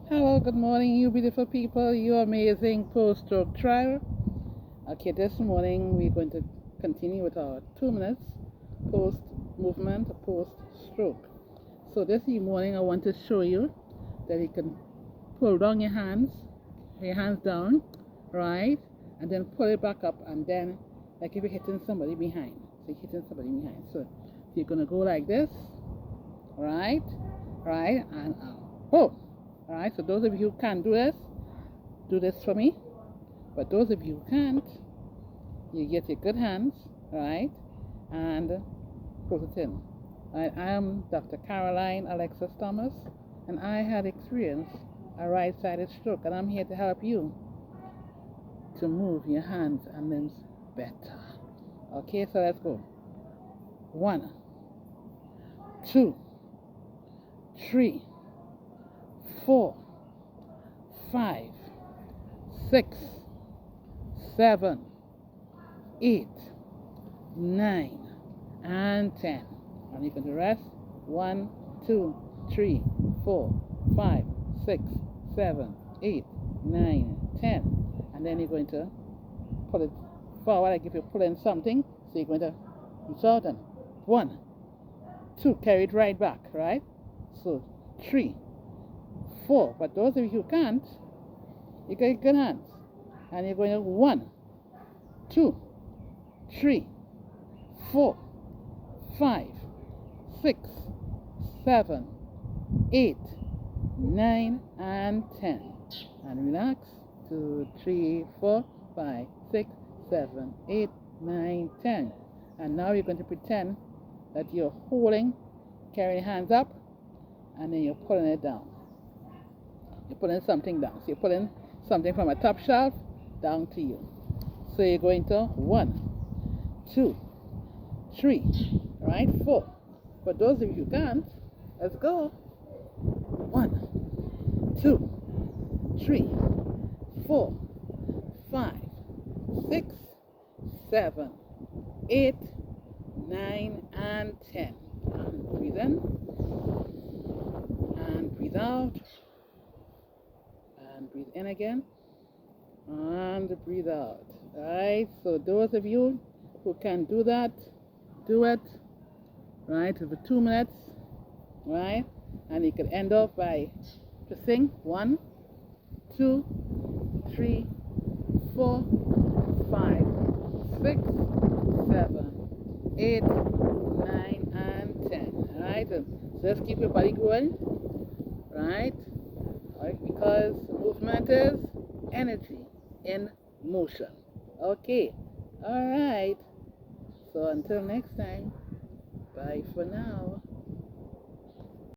Hello, good morning, you beautiful people, you amazing post-stroke tribe. Okay, this morning we're going to continue with our 2 minutes post-movement, post-stroke. So this morning I want to show you that you can pull down your hands down, right, and then pull it back up, and then like if you're hitting somebody behind. So you're hitting somebody behind. So you're gonna go like this, right, and pull. All right, so those of you who can do this for me. But those of you who can't, you get your good hands, right, and put it in. I am Dr. Caroline Alexis-Thomas, and I had experienced a right-sided stroke, and I'm here to help you to move your hands and limbs better. Okay, so let's go. 1, 2, 3, 4, 5, 6, 7, 8, 9, and 10. And you can do the rest. 1, 2, 3, 4, 5, 6, 7, 8, 9, 10. And then you're going to pull it forward, like if you're pulling something. So you're going to reach out and 1, 2, carry it right back, right? So 3, 4. But those of you who can't, you got good hands. And you're going to 1, 2, 3, 4, 5, 6, 7, 8, 9, and 10. And relax. 2, 3, 4, 5, 6, 7, 8, 9, 10. And now you're going to pretend that you're carrying your hands up, and then you're pulling it down. You're pulling something down. So you're pulling something from a top shelf down to you. So you're going to 1, 2, 3, right? 4. For those of you who can't, let's go. 1, 2, 3, 4, 5, 6, 7, 8, 9, and 10. And breathe in, and breathe out, and breathe in again, and breathe out. Right? So those of you who can do that, do it, right, for 2 minutes, right? And you can end off by pressing 1, 2, 3, 4, 5, 6, 7, 8, 9, and 10. All right? So just keep your body going, right? All right, because movement is energy in motion. Okay. All right. So until next time, bye for now.